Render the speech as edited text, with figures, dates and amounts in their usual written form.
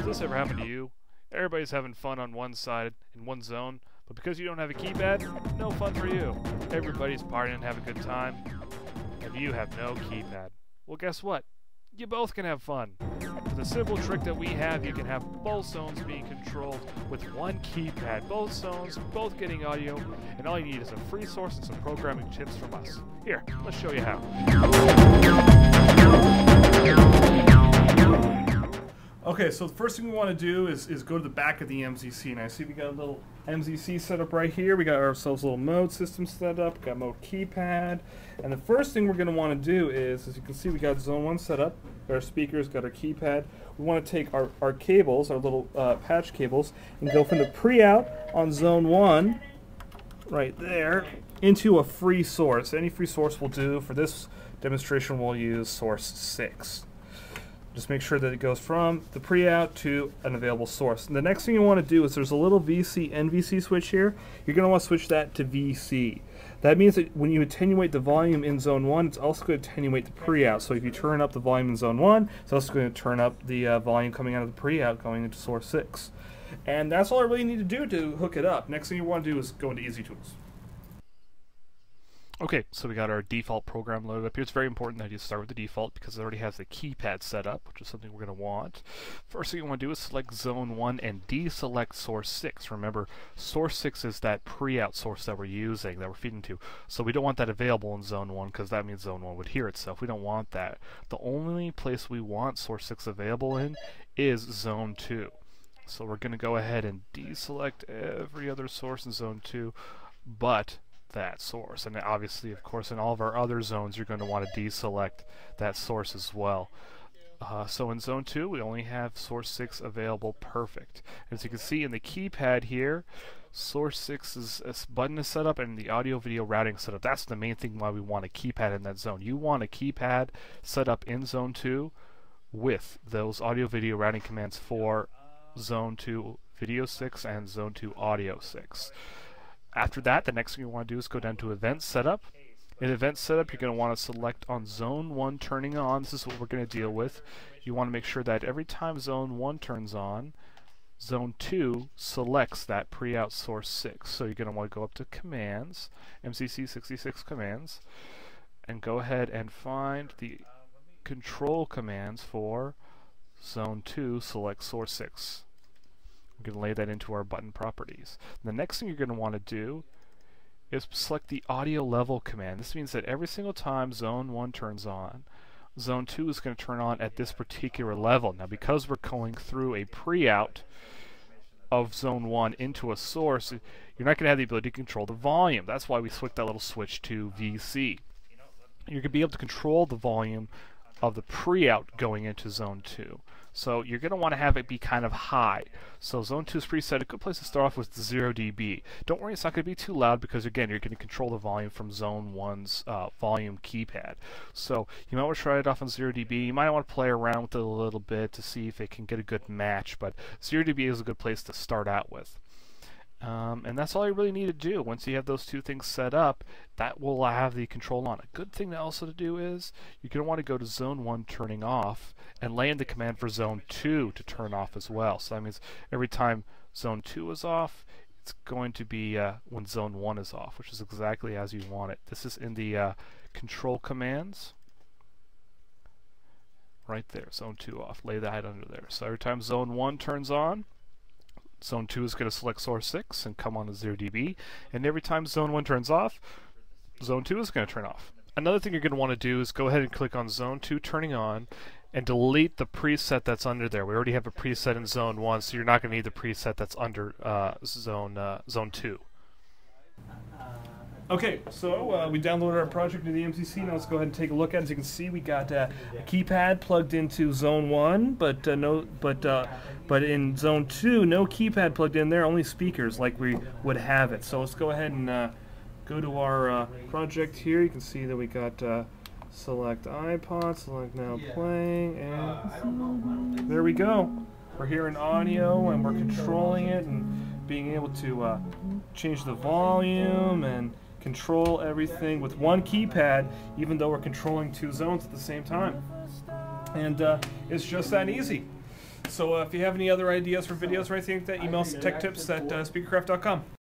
this ever happen to you? Everybody's having fun on one side in one zone, but because you don't have a keypad, no fun for you. Everybody's partying and having a good time, and you have no keypad. Well, guess what? You both can have fun. With a simple trick that we have, you can have both zones being controlled with one keypad. Both zones, both getting audio, and all you need is a free source and some programming tips from us. Here, let's show you how. Okay, so the first thing we want to do is go to the back of the MZC. Now, see we got a little MZC set up right here. We got ourselves a little mode system set up. Got mode keypad. And the first thing we're going to want to do is, as you can see, we got zone 1 set up. Got our speakers, got our keypad. We want to take our cables, our little patch cables, and go from the pre-out on zone 1, right there, into a free source. Any free source will do. For this demonstration, we'll use source 6. Just make sure that it goes from the pre-out to an available source. And the next thing you want to do is there's a little VC NVC switch here. You're going to want to switch that to VC. That means that when you attenuate the volume in zone 1, it's also going to attenuate the pre-out. So if you turn up the volume in zone 1, it's also going to turn up the volume coming out of the pre-out going into source 6. And that's all I really need to do to hook it up. Next thing you want to do is go into Easy Tools. Okay, so we got our default program loaded up here. It's very important that you start with the default because it already has the keypad set up, which is something we're going to want. First thing you want to do is select zone 1 and deselect source 6. Remember, source 6 is that pre-out source that we're using, that we're feeding to. So we don't want that available in zone 1 because that means zone 1 would hear itself. We don't want that. The only place we want source 6 available in is zone 2. So we're going to go ahead and deselect every other source in zone 2, but that source. And obviously, of course, in all of our other zones, you're going to want to deselect that source as well. So in zone 2, we only have source 6 available. Perfect. As you can see in the keypad here, source 6's button is set up and the audio video routing set up. That's the main thing why we want a keypad in that zone. You want a keypad set up in zone 2 with those audio video routing commands for zone 2 video 6 and zone 2 audio 6. After that, the next thing you want to do is go down to Event Setup. In Event Setup, you're going to want to select on Zone 1 turning on. This is what we're going to deal with. You want to make sure that every time Zone 1 turns on, Zone 2 selects that pre-out source 6. So you're going to want to go up to Commands, MCC66 Commands, and go ahead and find the control commands for Zone 2 select source 6. We're going to lay that into our button properties. The next thing you're going to want to do is select the audio level command. This means that every single time zone 1 turns on, zone 2 is going to turn on at this particular level. Now, because we're going through a pre-out of zone 1 into a source, you're not going to have the ability to control the volume. That's why we switched that little switch to VC. You're going to be able to control the volume of the pre-out going into zone 2. So you're going to want to have it be kind of high. So zone 2 is preset. A good place to start off with 0 dB. Don't worry, it's not going to be too loud because, again, you're going to control the volume from zone 1's volume keypad. So you might want to try it off on 0 dB. You might want to play around with it a little bit to see if it can get a good match, but 0 dB is a good place to start out with. And that's all you really need to do. Once you have those two things set up, that will have the control on. A good thing also to do is you're going to want to go to zone 1 turning off and lay in the command for zone 2 to turn off as well. So that means every time zone 2 is off, it's going to be when zone 1 is off, which is exactly as you want it. This is in the control commands. Right there, zone 2 off. Lay that under there. So every time zone 1 turns on, zone 2 is going to select source 6 and come on to 0 dB. And every time zone 1 turns off, zone 2 is going to turn off. Another thing you're going to want to do is go ahead and click on zone 2 turning on and delete the preset that's under there. We already have a preset in zone 1, so you're not going to need the preset that's under zone 2. Okay, so we downloaded our project to the MCC. Now let's go ahead and take a look at it. As you can see, we got a keypad plugged into zone 1, but in zone 2, no keypad plugged in there, only speakers like we would have it. So let's go ahead and go to our project here. You can see that we got select iPod, select now playing, and there we go. We're hearing audio and we're controlling it and being able to change the volume and control everything with one keypad, even though we're controlling two zones at the same time. And it's just that easy. So if you have any other ideas for videos or anything like that, email us at techtips@speakercraft.com.